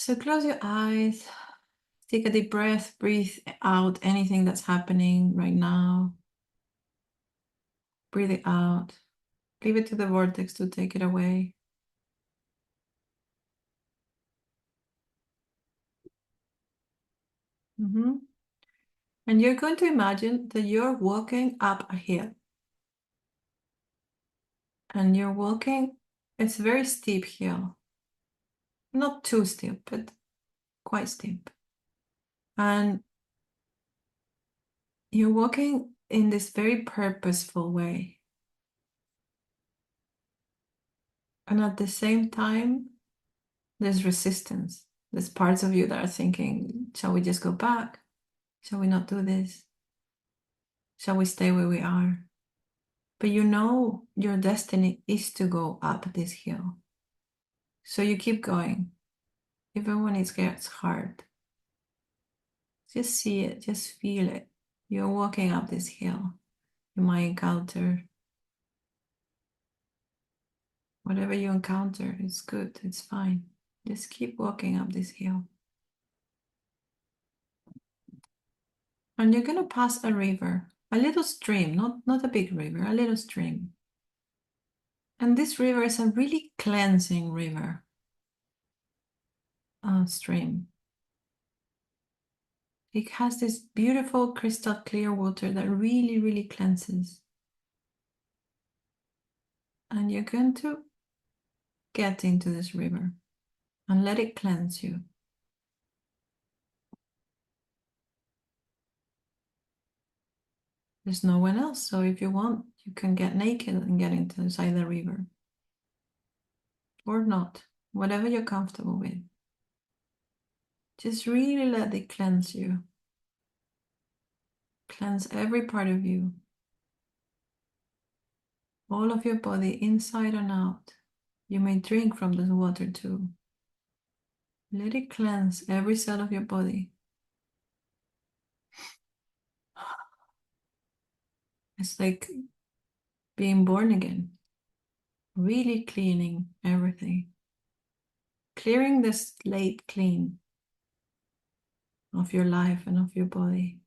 So close your eyes, take a deep breath, breathe out anything that's happening right now. Breathe it out. Leave it to the vortex to take it away. And you're going to imagine that you're walking up a hill. And you're walking, it's a very steep hill. Not too steep, but quite steep. And you're walking in this very purposeful way. And at the same time, there's resistance. There's parts of you that are thinking, shall we just go back? Shall we not do this? Shall we stay where we are? But you know your destiny is to go up this hill. So you keep going, even when it gets hard. Just see it, just feel it. You're walking up this hill. You might encounter whatever you encounter. It's good, it's fine. Just keep walking up this hill. And you're going to pass a river, a little stream, not a big river, a little stream. And this river is a really cleansing river, stream. It has this beautiful crystal clear water that really, really cleanses. And you're going to get into this river and let it cleanse you. There's no one else, so if you want, you can get naked and get inside the river. Or not, whatever you're comfortable with. Just really let it cleanse you. Cleanse every part of you. All of your body, inside and out. You may drink from this water too. Let it cleanse every cell of your body. It's like being born again. Really cleaning everything. Clearing the slate clean of your life and of your body.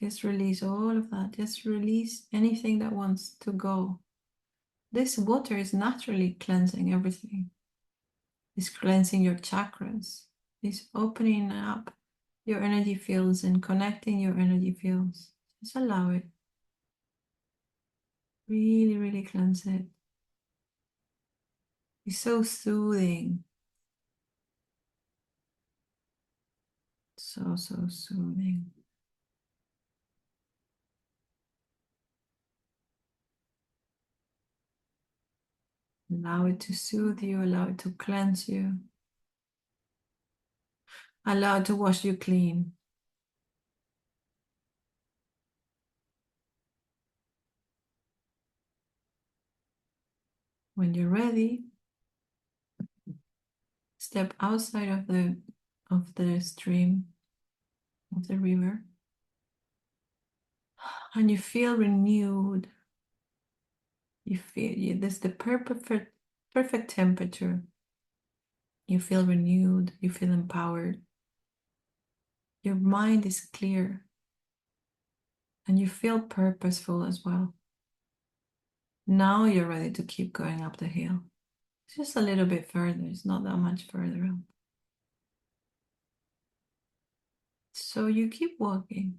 Just release all of that. Just release anything that wants to go. This water is naturally cleansing everything. It's cleansing your chakras. It's opening up your energy fields and connecting your energy fields. Just allow it. Really, really cleanse it. It's so soothing. So soothing. Allow it to soothe you, allow it to cleanse you. Allow it to wash you clean. When you're ready, step outside of the stream, of the river, and you feel renewed. You feel there's the perfect temperature. You feel renewed, you feel empowered. Your mind is clear. And you feel purposeful as well. Now you're ready to keep going up the hill. It's just a little bit further. It's not that much further up. So you keep walking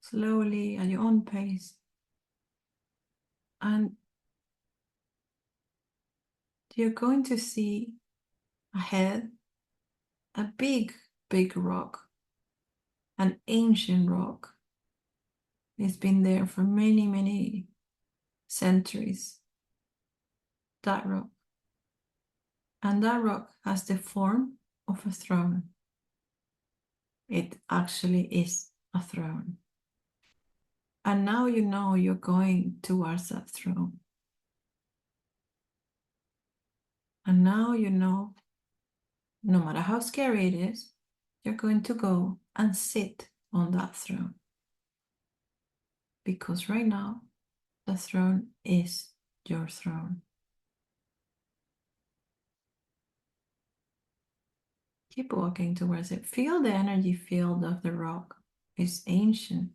slowly at your own pace. And you're going to see ahead a big, big rock, an ancient rock. It's been there for many, many centuries. That rock. And that rock has the form of a throne. It actually is a throne. And now you know you're going towards that throne. And now you know, no matter how scary it is, you're going to go and sit on that throne. Because right now, the throne is your throne. Keep walking towards it. Feel the energy field of the rock. It's ancient.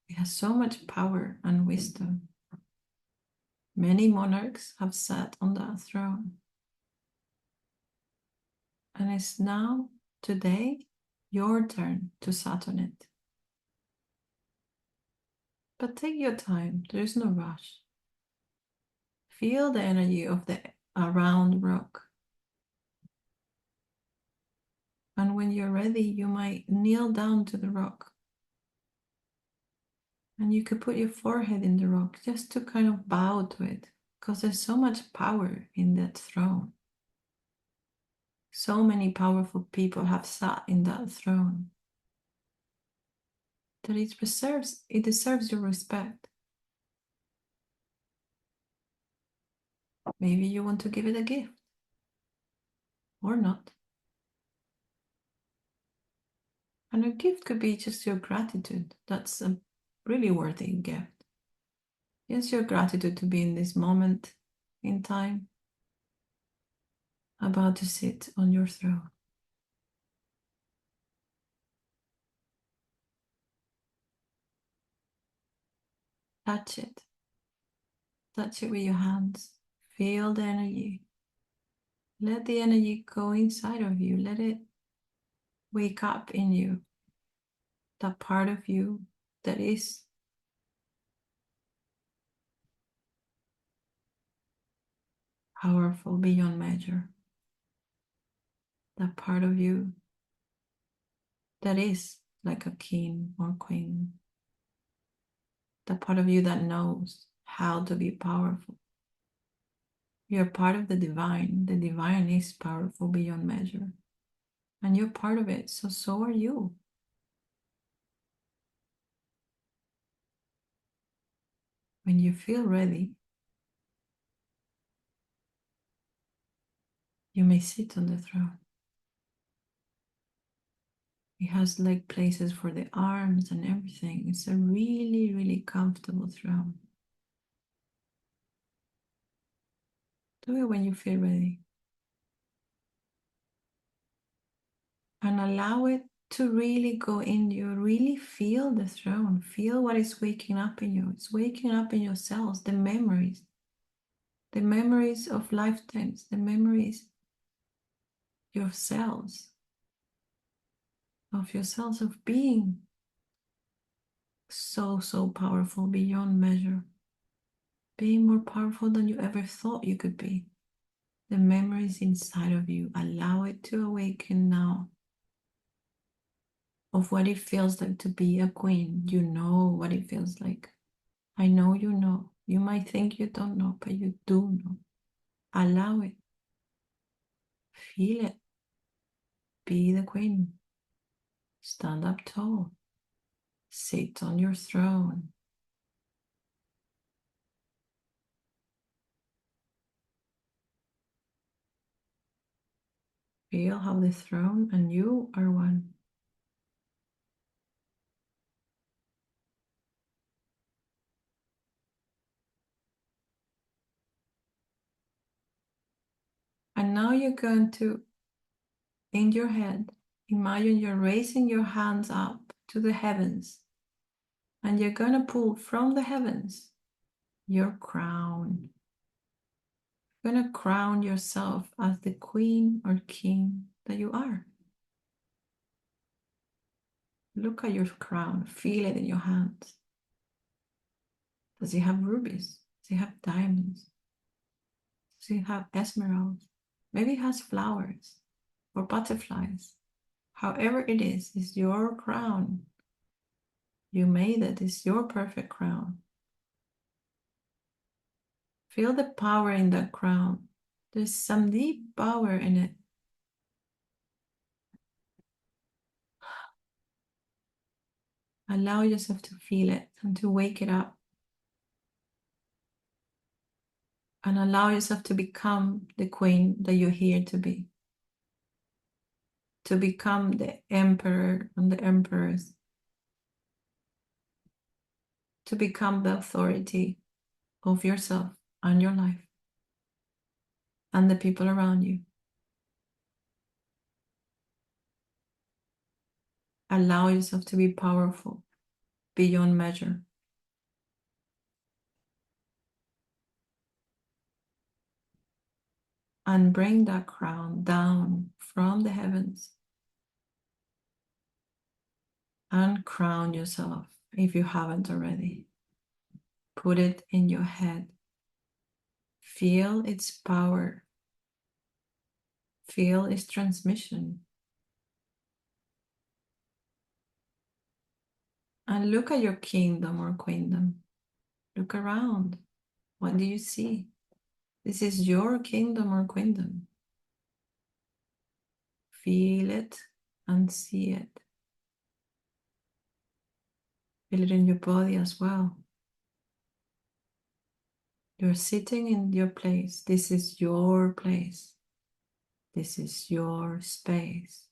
It has so much power and wisdom. Many monarchs have sat on that throne. And it's now, today, your turn to sat on it. But take your time, there is no rush. Feel the energy of the around rock. And when you're ready, you might kneel down to the rock. And you could put your forehead in the rock just to kind of bow to it, because there's so much power in that throne. So many powerful people have sat in that throne that it deserves your respect. Maybe you want to give it a gift or not. And a gift could be just your gratitude. That's a really worthy gift. Just your gratitude to be in this moment in time, about to sit on your throne. Touch it. Touch it with your hands. Feel the energy. Let the energy go inside of you. Let it wake up in you. That part of you that is powerful beyond measure. That part of you that is like a king or queen. That part of you that knows how to be powerful. You're part of the divine. The divine is powerful beyond measure. And you're part of it, so are you. When you feel ready, you may sit on the throne. It has like places for the arms and everything. It's a really, really comfortable throne. Do it when you feel ready. And allow it to really go in you. Really feel the throne. Feel what is waking up in you. It's waking up in your cells, the memories of lifetimes, the memories yourselves, of yourselves, of being so powerful beyond measure, being more powerful than you ever thought you could be. The memories inside of you, allow it to awaken now, of what it feels like to be a queen. You know what it feels like. I know you know. You might think you don't know, but you do know. Allow it. Feel it. Be the queen. Stand up tall. Sit on your throne. Feel how the throne and you are one. And now you're going to, in your head, imagine you're raising your hands up to the heavens. And you're going to pull from the heavens your crown. You're going to crown yourself as the queen or king that you are. Look at your crown. Feel it in your hands. Does it have rubies? Does it have diamonds? Does it have emeralds? Maybe it has flowers or butterflies. However it is, it's your crown. You made it. It's your perfect crown. Feel the power in that crown. There's some deep power in it. Allow yourself to feel it and to wake it up. And allow yourself to become the queen that you're here to be. To become the emperor and the empress. To become the authority of yourself and your life. And the people around you. Allow yourself to be powerful beyond measure. And bring that crown down from the heavens. And crown yourself if you haven't already. Put it in your head. Feel its power. Feel its transmission. And look at your kingdom or queendom. Look around. What do you see? This is your kingdom or queendom. Feel it and see it. Feel it in your body as well. You're sitting in your place. This is your place. This is your space.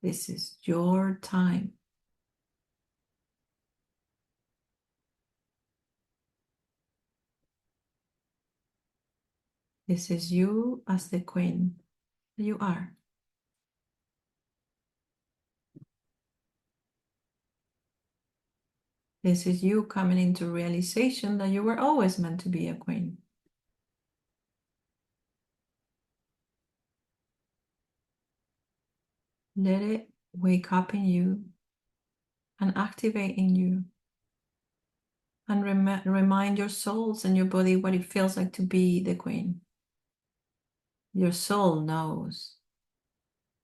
This is your time. This is you as the queen you are. This is you coming into realization that you were always meant to be a queen. Let it wake up in you and activate in you. And remind your souls and your body what it feels like to be the queen. Your soul knows.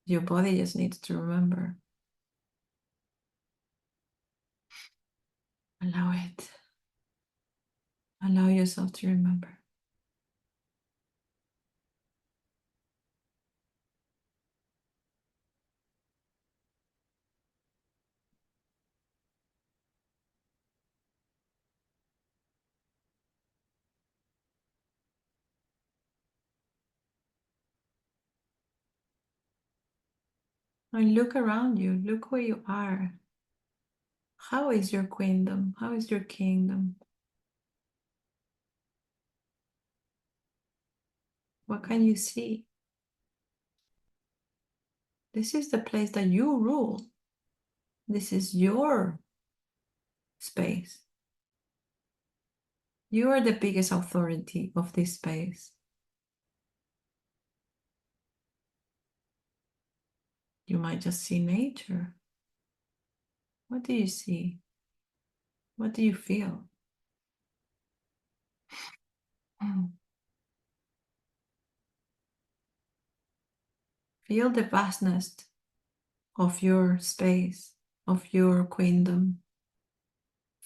Your body just needs to remember. Allow it. Allow yourself to remember. And look around you. Look where you are. How is your queendom? How is your kingdom? What can you see? This is the place that you rule. This is your space. You are the biggest authority of this space. You might just see nature. What do you see? What do you feel? Feel the vastness of your space, of your queendom.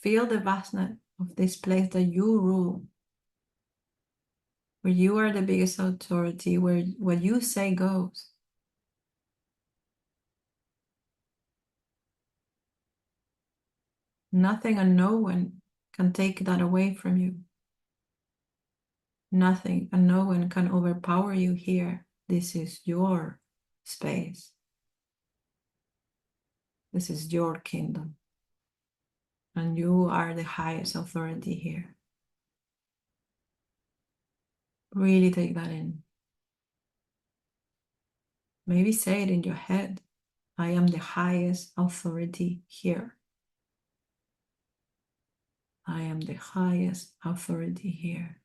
Feel the vastness of this place that you rule, where you are the biggest authority, where what you say goes. Nothing and no one can take that away from you. Nothing and no one can overpower you here. This is your space. This is your kingdom. And you are the highest authority here. Really take that in. Maybe say it in your head. I am the highest authority here. I am the highest authority here.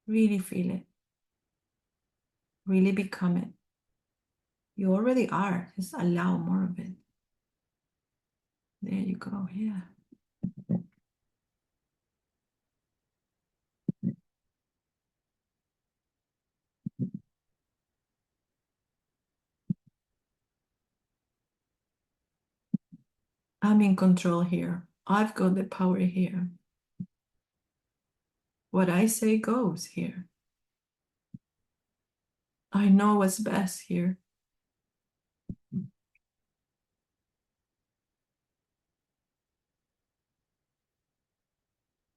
Really feel it. Really become it. You already are. Just allow more of it. There you go. Yeah. I'm in control here. I've got the power here. What I say goes here. I know what's best here.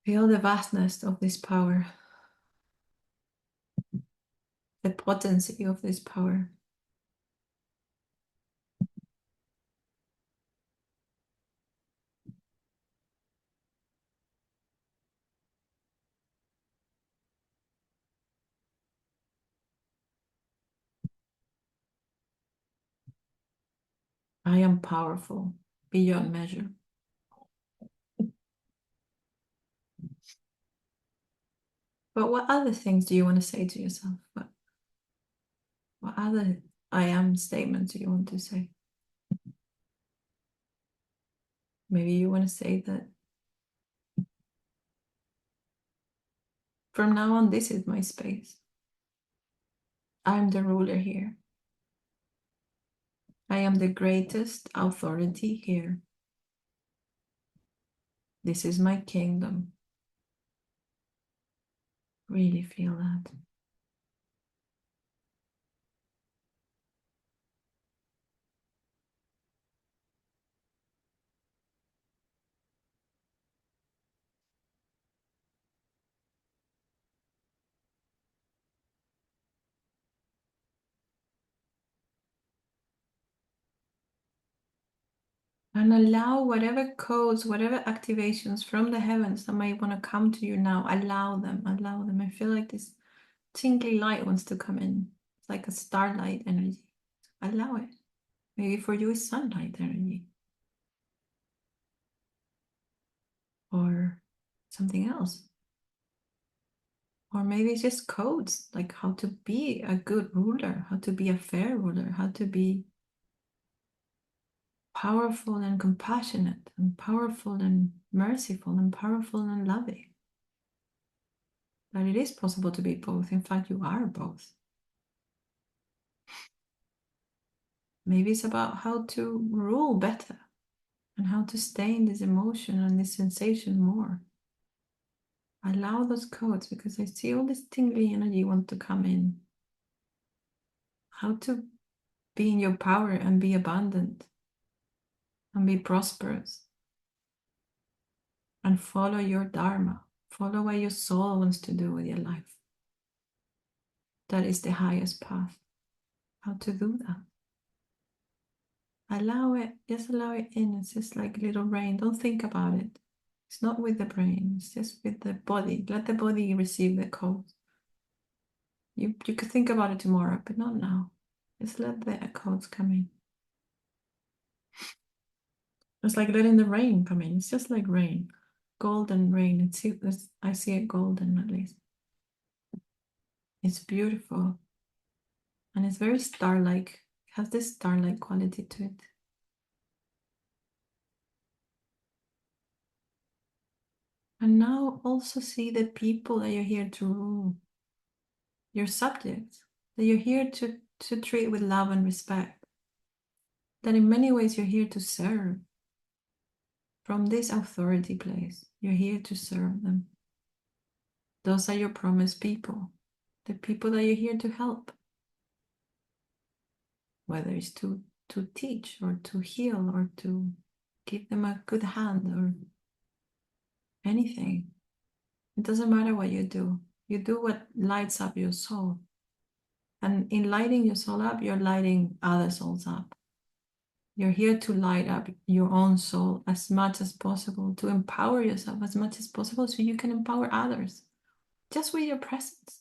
Feel the vastness of this power, the potency of this power. I am powerful beyond measure. But what other things do you want to say to yourself? What other I am statements do you want to say? Maybe you want to say that from now on, this is my space. I'm the ruler here. I am the greatest authority here. This is my kingdom. Really feel that. And allow whatever codes, whatever activations from the heavens that might want to come to you now, allow them, allow them. I feel like this tingly light wants to come in. It's like a starlight energy. Allow it. Maybe for you it's sunlight energy. Or something else. Or maybe it's just codes, like how to be a good ruler, how to be a fair ruler, how to be powerful and compassionate, and powerful and merciful, and powerful and loving. That it is possible to be both. In fact, you are both. Maybe it's about how to rule better and how to stay in this emotion and this sensation more. Allow those codes, because I see all this tingly energy want to come in. How to be in your power and be abundant and be prosperous and follow your dharma. Follow what your soul wants to do with your life. That is the highest path. How to do that. Allow it, just allow it in. It's just like little rain. Don't think about it. It's not with the brain, it's just with the body. Let the body receive the code. You could think about it tomorrow, but not now. Just let the codes come in. It's like letting the rain come in. It's just like rain. Golden rain. I see it golden at least. It's beautiful. And it's very star-like. It has this star-like quality to it. And now also see the people that you're here to rule. Your subjects. That you're here to treat with love and respect. That in many ways you're here to serve. From this authority place, you're here to serve them. Those are your promised people. The people that you're here to help. Whether it's to teach or to heal or to give them a good hand or anything. It doesn't matter what you do. You do what lights up your soul. And in lighting your soul up, you're lighting other souls up. You're here to light up your own soul as much as possible, to empower yourself as much as possible so you can empower others. Just with your presence,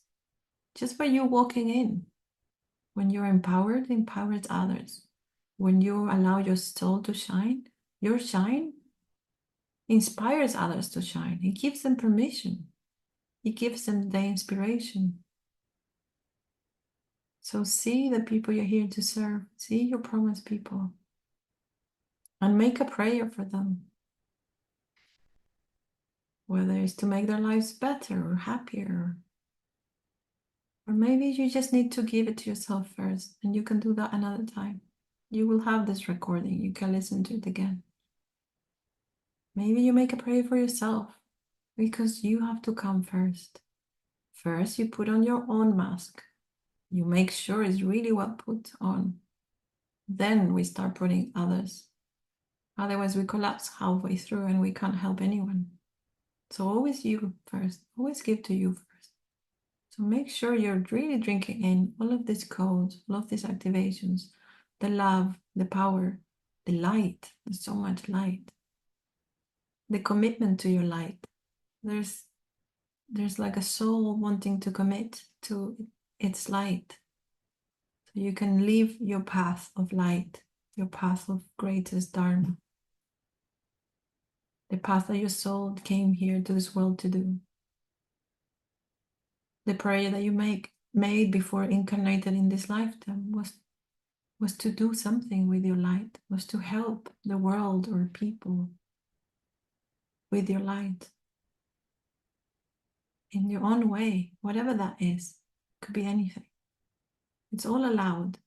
just by you walking in. When you're empowered, empowers others. When you allow your soul to shine, your shine inspires others to shine. It gives them permission. It gives them the inspiration. So see the people you're here to serve. See your promised people. And make a prayer for them. Whether it's to make their lives better or happier. Or maybe you just need to give it to yourself first. And you can do that another time. You will have this recording. You can listen to it again. Maybe you make a prayer for yourself. Because you have to come first. First, you put on your own mask. You make sure it's really well put on. Then we start putting others. Otherwise, we collapse halfway through and we can't help anyone. So always you first. Always give to you first. So make sure you're really drinking in all of these codes, all of these activations, the love, the power, the light. There's so much light. The commitment to your light. There's like a soul wanting to commit to its light. So you can live your path of light your path of greatest Dharma, the path that your soul came here to this world to do, the prayer that you made before incarnated in this lifetime was to do something with your light, was to help the world or people with your light in your own way, whatever that is. Could be anything. It's all allowed.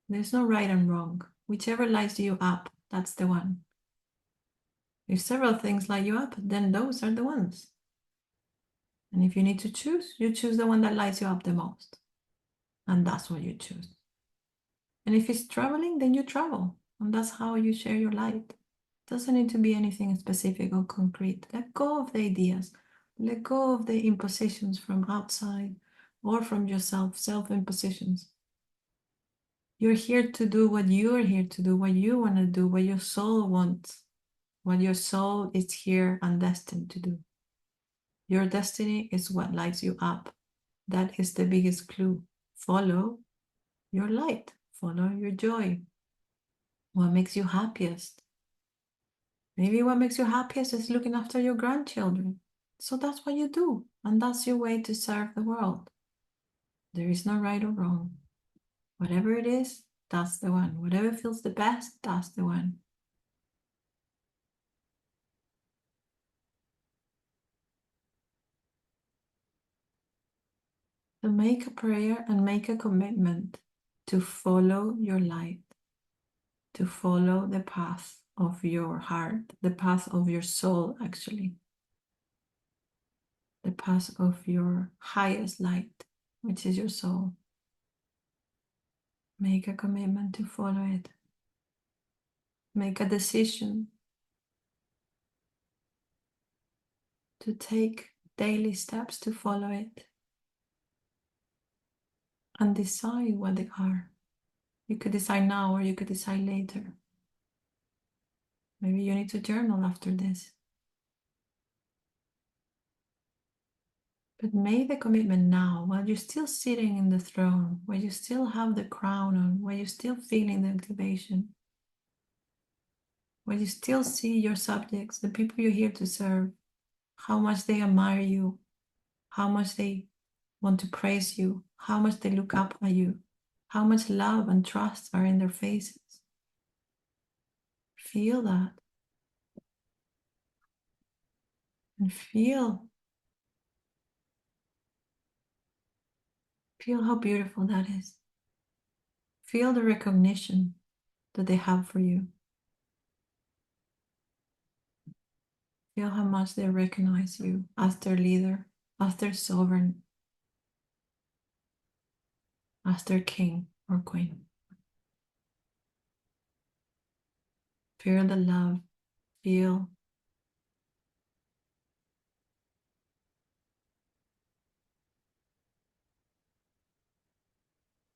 There's no right and wrong. Whichever lights you up, that's the one. If several things light you up, then those are the ones. And if you need to choose, you choose the one that lights you up the most. And that's what you choose. And if it's traveling, then you travel. And that's how you share your light. It doesn't need to be anything specific or concrete. Let go of the ideas. Let go of the impositions from outside or from yourself, self-impositions. You're here to do what you're here to do, what you want to do, what your soul wants, what your soul is here and destined to do. Your destiny is what lights you up. That is the biggest clue. Follow your light. Follow your joy. What makes you happiest? Maybe what makes you happiest is looking after your grandchildren. So that's what you do. And that's your way to serve the world. There is no right or wrong. Whatever it is, that's the one. Whatever feels the best, that's the one. So make a prayer and make a commitment to follow your light, to follow the path of your heart, the path of your soul, actually, the path of your highest light, which is your soul. Make a commitment to follow it. Make a decision to take daily steps to follow it. And decide what they are. You could decide now or you could decide later. Maybe you need to journal after this. But make the commitment now while you're still sitting in the throne, while you still have the crown on, while you're still feeling the activation, while you still see your subjects, the people you're here to serve, how much they admire you, how much they want to praise you, how much they look up at you, how much love and trust are in their faces. Feel that. And feel how beautiful that is. Feel the recognition that they have for you. Feel how much they recognize you as their leader, as their sovereign, as their king or queen. Feel the love. Feel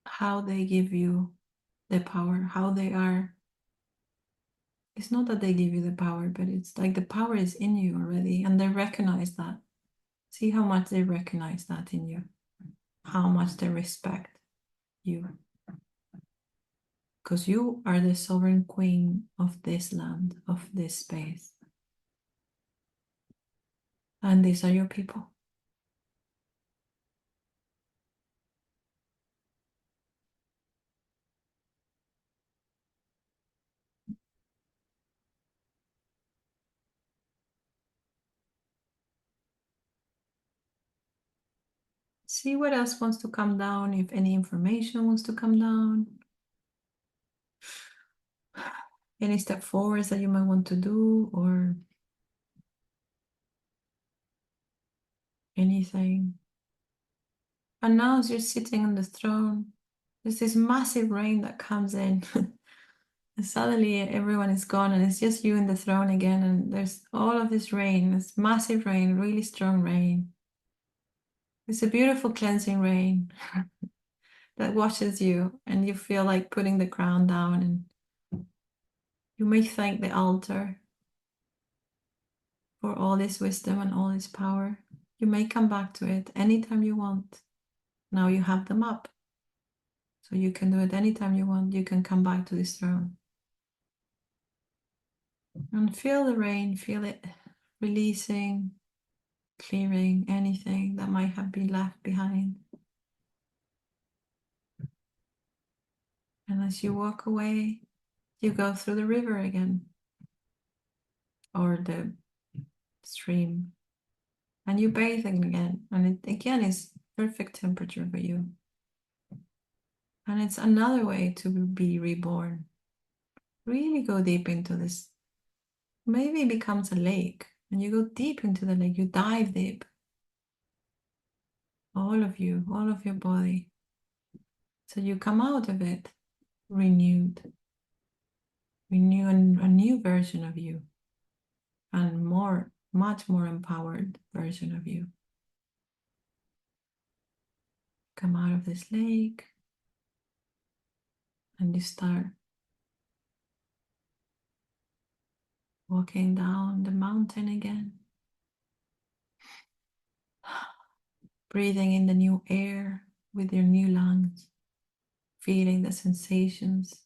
how they give you the power, how they are. It's not that they give you the power, but it's like the power is in you already, and they recognize that. See how much they recognize that in you, how much they respect you. Because you are the sovereign queen of this land, of this space. And these are your people. See what else wants to come down, if any information wants to come down. Any step forwards that you might want to do, or anything. And now as you're sitting on the throne, there's this massive rain that comes in. And suddenly everyone is gone and it's just you in the throne again. And there's all of this rain, this massive rain, really strong rain. It's a beautiful cleansing rain that washes you, and you feel like putting the crown down, and you may thank the altar for all this wisdom and all this power. You may come back to it anytime you want. Now you have them up. So you can do it anytime you want. You can come back to this throne. And feel the rain, feel it releasing, clearing anything that might have been left behind. And as you walk away, you go through the river again or the stream, and you bathing again. And it again is perfect temperature for you. And it's another way to be reborn. Really go deep into this. Maybe it becomes a lake, and you go deep into the lake, you dive deep. All of you, all of your body. So you come out of it renewed. Renew a new version of you, and much more empowered version of you. Come out of this lake, and you start walking down the mountain again. Breathing in the new air with your new lungs, feeling the sensations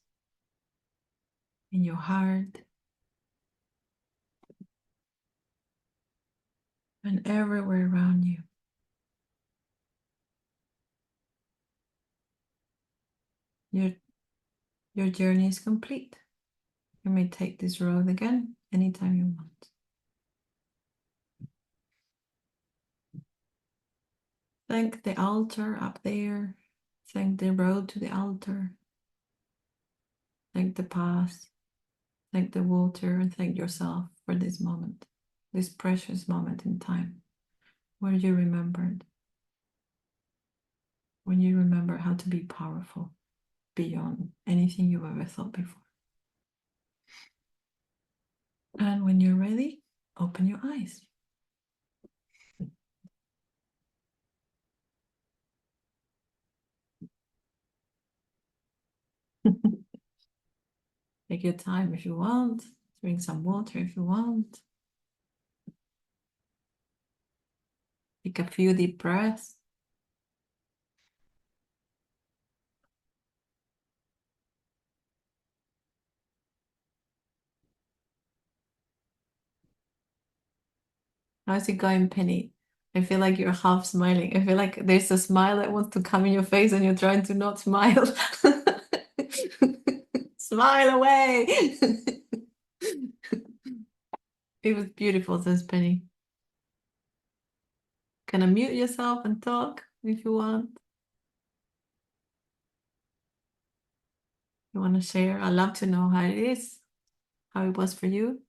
in your heart and everywhere around you. Your journey is complete. You may take this road again anytime you want. Thank the altar up there. Thank the road to the altar. Thank the path. Thank the water, and thank yourself for this moment, this precious moment in time where you remembered, when you remember how to be powerful beyond anything you ever thought before. And when you're ready, open your eyes. Take your time if you want. Drink some water if you want. Take a few deep breaths. How's it going, Penny? I feel like you're half smiling. I feel like there's a smile that wants to come in your face and you're trying to not smile. Smile away. It was beautiful, says Penny. Can unmute yourself and talk if you want. You want to share? I'd love to know how it is, how it was for you.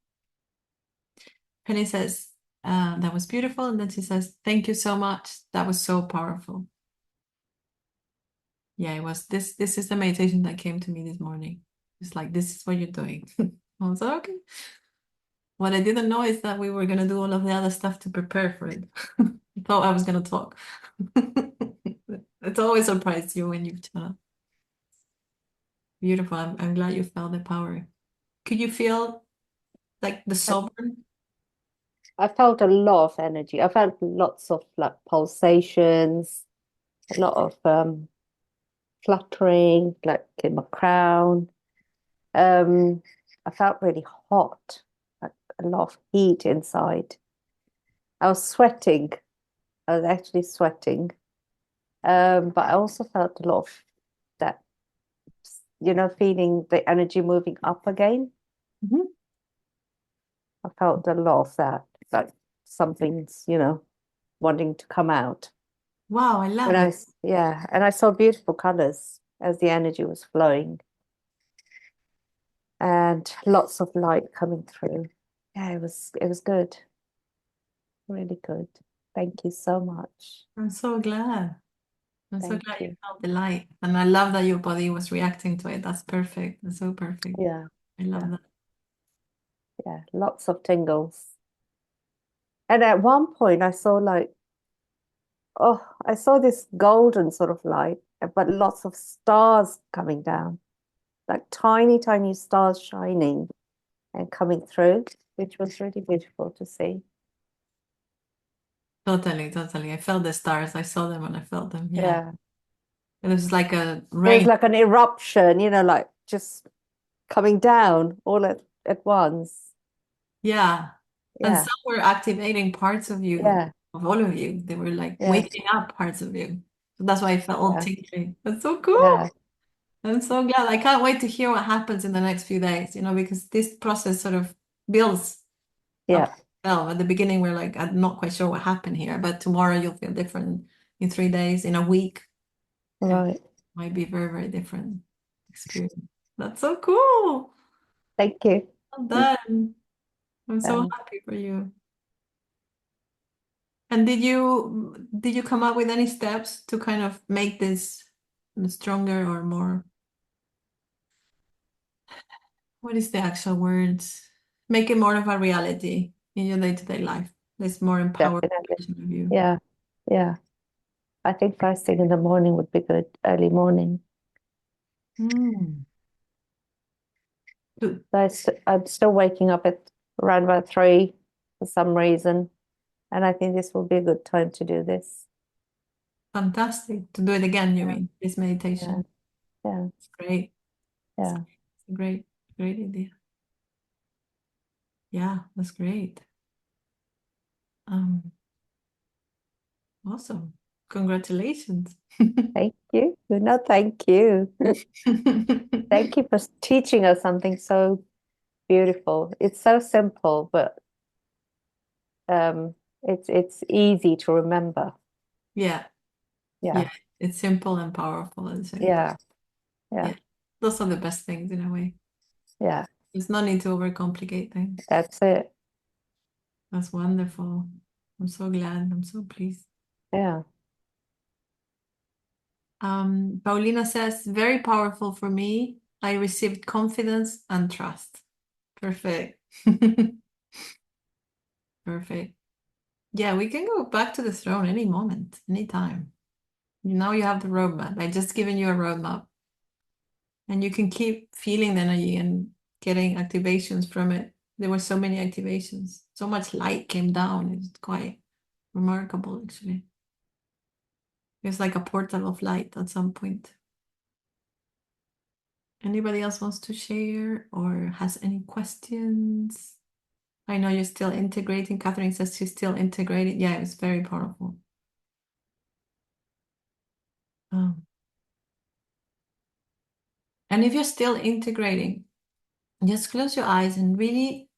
Penny says, that was beautiful. And then she says, thank you so much. That was so powerful. Yeah, it was. This is the meditation that came to me this morning. It's like, this is what you're doing. I was like, okay. What I didn't know is that we were going to do all of the other stuff to prepare for it. I thought I was going to talk. It's always surprised you when you chat. Beautiful. I'm glad you felt the power. Could you feel like the sovereign? I felt a lot of energy. I felt lots of like pulsations, a lot of fluttering, like in my crown. I felt really hot, like a lot of heat inside. I was sweating. I was actually sweating. But I also felt a lot of that, feeling the energy moving up again. Mhm. I felt a lot of that, like something's, wanting to come out. Wow, I love it. Yeah, and I saw beautiful colors as the energy was flowing and lots of light coming through. Yeah, it was good. Really good. Thank you so much. I'm so glad. I'm so Thank glad you you. felt the light. And I love that your body was reacting to it. That's perfect. That's so perfect. Yeah, I love yeah, that. yeah. Lots of tingles. And at one point I saw I saw this golden sort of light, but lots of stars coming down, like tiny, tiny stars shining and coming through, which was really beautiful to see. Totally, totally. I felt the stars. I saw them and I felt them. Yeah. Yeah. It was like a It was rain. like an eruption, like just coming down all at once. Yeah. And Yeah, some were activating parts of you, yeah, of all of you. They were like yeah, waking up parts of you. So that's why I felt all yeah, tingly. That's so cool. yeah, I'm so glad. I can't wait to hear what happens in the next few days, because this process sort of builds up. yeah. Well, at the beginning, we're like, I'm not quite sure what happened here, but tomorrow you'll feel different. In 3 days, in a week, it Right. might be very, very different experience. That's so cool. Thank you. Well done. I'm so Um, happy for you. And did you come up with any steps to kind of make this stronger or more, what is the actual words? Make it more of a reality in your day-to-day life. This more empowered Definitely. version of you. Yeah, yeah. I think first thing in the morning would be good, early morning. Mm. Good. I'm still waking up at around about 3 for some reason, and I think this will be a good time to do this. Fantastic. To do it again, you Yeah, mean, this yeah, meditation. yeah, It's great. It's yeah. a great, great idea. Yeah, that's great. Um, awesome. Congratulations. Thank you. No, thank you. Thank you for teaching us something so beautiful. It's so simple, but it's easy to remember. Yeah, Yeah, yeah. It's simple and powerful at the same time. yeah, yeah, Yeah. Those are the best things in a way. yeah. There's no need to overcomplicate things. That's it. That's wonderful. I'm so glad. I'm so pleased. Yeah. Paulina says, very powerful for me. I received confidence and trust. Perfect. Perfect. Yeah, we can go back to the throne any moment, anytime. Now you have the roadmap. I just given you a roadmap, and you can keep feeling the energy and getting activations from it. There were so many activations. So much light came down. It's quite remarkable, actually. It's like a portal of light at some point. Anybody else wants to share or has any questions? I know you're still integrating. Catherine says she's still integrating. Yeah, it's very powerful. Um, and if you're still integrating, just close your eyes and really,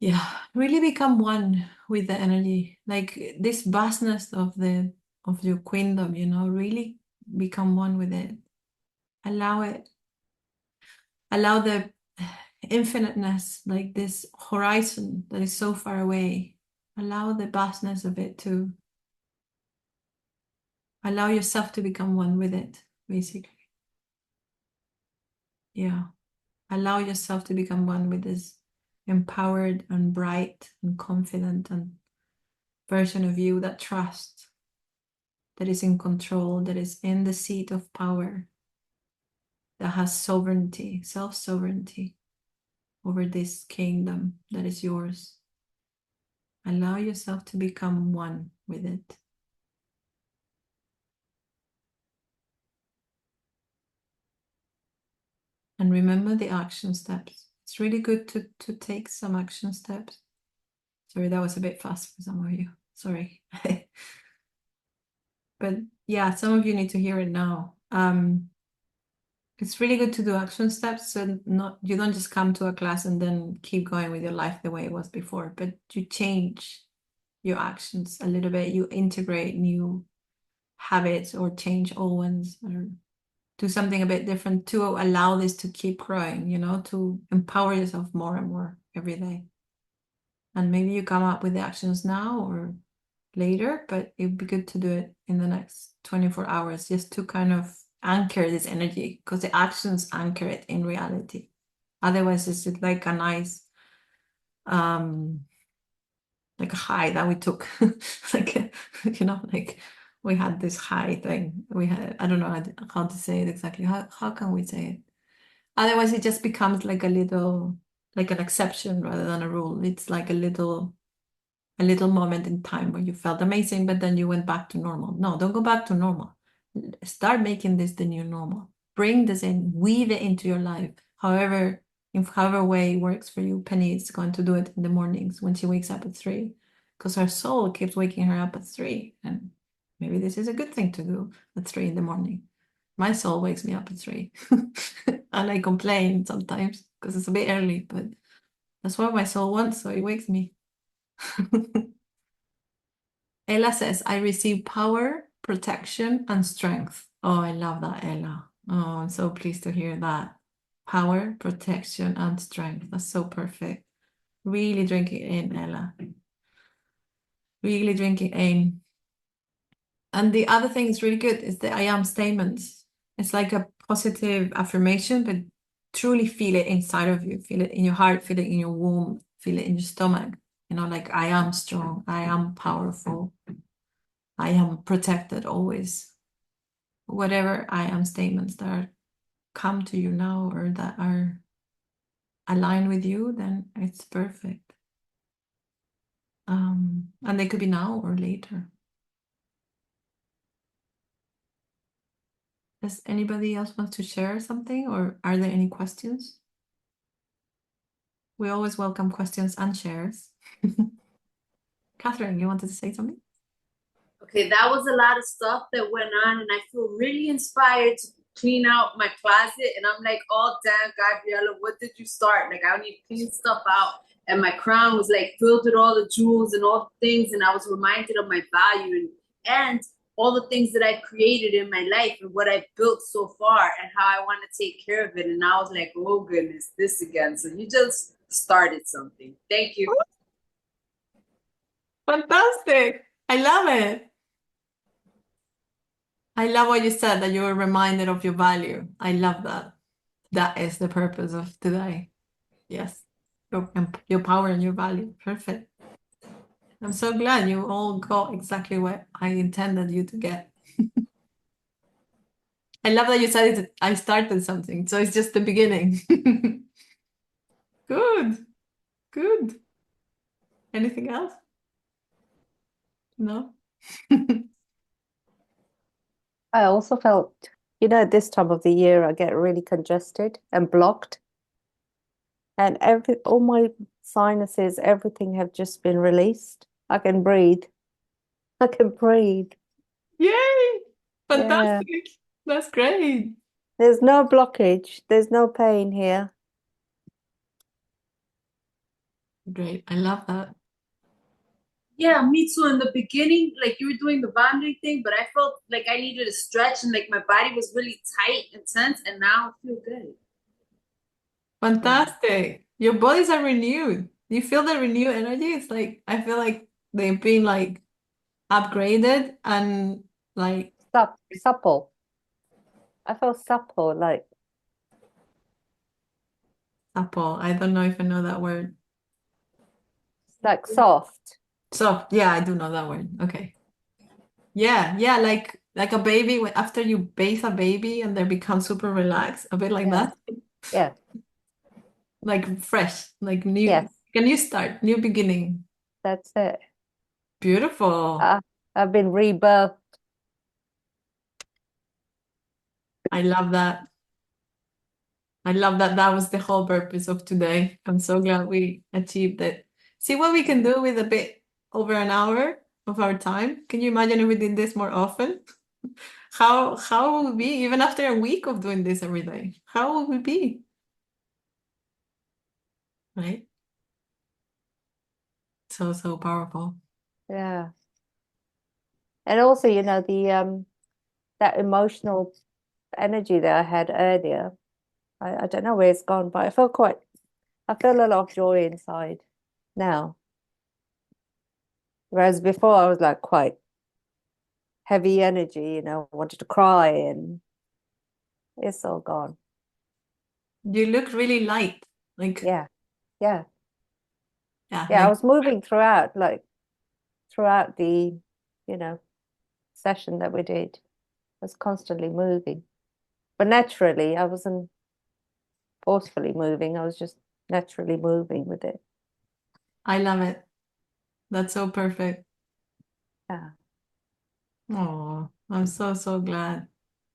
yeah, really become one with the energy. Like this vastness of your queendom, really become one with it. Allow it. Allow the infiniteness, like this horizon that is so far away. Allow the vastness of it to allow yourself to become one with it, basically. Yeah. Allow yourself to become one with this empowered and bright and confident and version of you that trusts, that is in control, that is in the seat of power, that has sovereignty, self-sovereignty over this kingdom that is yours. Allow yourself to become one with it. And remember the action steps. It's really good to take some action steps. Sorry, that was a bit fast for some of you. Sorry. But yeah, some of you need to hear it now. It's really good to do action steps, so not you don't just come to a class and then keep going with your life the way it was before, but you change your actions a little bit. You integrate new habits or change old ones or do something a bit different to allow this to keep growing, to empower yourself more and more every day. And maybe you come up with the actions now or later, but it'd be good to do it in the next 24 hours just to kind of anchor this energy because the actions anchor it in reality. Otherwise, it's just like a nice, um, like a high that we took, like, like we had this high thing. We had, I don't know how to say it exactly. How can we say it? Otherwise, it just becomes like a little, like an exception rather than a rule. It's like a little moment in time where you felt amazing, but then you went back to normal. No, don't go back to normal. Start making this the new normal. Bring this in, weave it into your life. However in however way works for you. Penny is going to do it in the mornings when she wakes up at 3, because her soul keeps waking her up at 3. And maybe this is a good thing to do at 3 in the morning. My soul wakes me up at 3. And I complain sometimes because it's a bit early, but that's what my soul wants, so it wakes me. Ella says, I receive power, protection, and strength. Oh, I love that, Ella. Oh, I'm so pleased to hear that. Power, protection, and strength. That's so perfect. Really drink it in, Ella. Really drink it in. And the other thing is really good is the I am statements. It's like a positive affirmation, but truly feel it inside of you. Feel it in your heart, feel it in your womb, feel it in your stomach. You know, like I am strong, I am powerful, I am protected always. Whatever I am statements that come to you now or that are aligned with you, then it's perfect. And they could be now or later. Does anybody else want to share something, or are there any questions? We always welcome questions and shares. Catherine, you wanted to say something? Okay, that was a lot of stuff that went on, and I feel really inspired to clean out my closet. And I'm like, oh, damn, Gabriella, what did you start? Like, I need to clean stuff out. And my crown was like filled with all the jewels and all the things. And I was reminded of my value and all the things that I created in my life and what I built so far and how I want to take care of it. And I was like, oh, goodness, this again. So you just started something. Thank you. Fantastic. I love it. I love what you said, that you were reminded of your value. I love that. That is the purpose of today. Yes. Your power and your value. Perfect. I'm so glad you all got exactly what I intended you to get. I love that you said I started something, so it's just the beginning. Good, good. Anything else? No? I also felt, at this time of the year, I get really congested and blocked. And all my sinuses, everything have just been released. I can breathe. I can breathe. Yay! Yeah. Fantastic. That's great. There's no blockage. There's no pain here. Great. I love that. Yeah, me too. In the beginning, like you were doing the bonding thing, but I felt like I needed to stretch and like my body was really tight and tense, and now I feel good. Fantastic. Your bodies are renewed. You feel the renewed energy? It's like, I feel like they've been like upgraded and like Supple. I feel supple, like supple. I don't know if I know that word. soft. So yeah, I do know that word. Okay. Yeah, yeah, like a baby after you bathe a baby and they become super relaxed, a bit like Yeah. that. Yeah. Like fresh, like new. Yes. Can you start? New beginning. That's it. Beautiful. I've been rebirthed. I love that. I love that that was the whole purpose of today. I'm so glad we achieved it. See what we can do with a bit over an hour of our time. Can you imagine if we did this more often? How would we be even after a week of doing this every day? How would we be? Right? So, so powerful. Yeah. And also, the that emotional energy that I had earlier, I don't know where it's gone, but I feel a lot of joy inside now. Whereas before I was like quite heavy energy, wanted to cry, and it's all gone. You look really light. Like, Yeah. Yeah. yeah, Yeah. I like was moving throughout the, you know, session that we did. I was constantly moving. But naturally, I wasn't forcefully moving. I was just naturally moving with it. I love it. That's so perfect. Yeah. Oh, I'm so, so glad.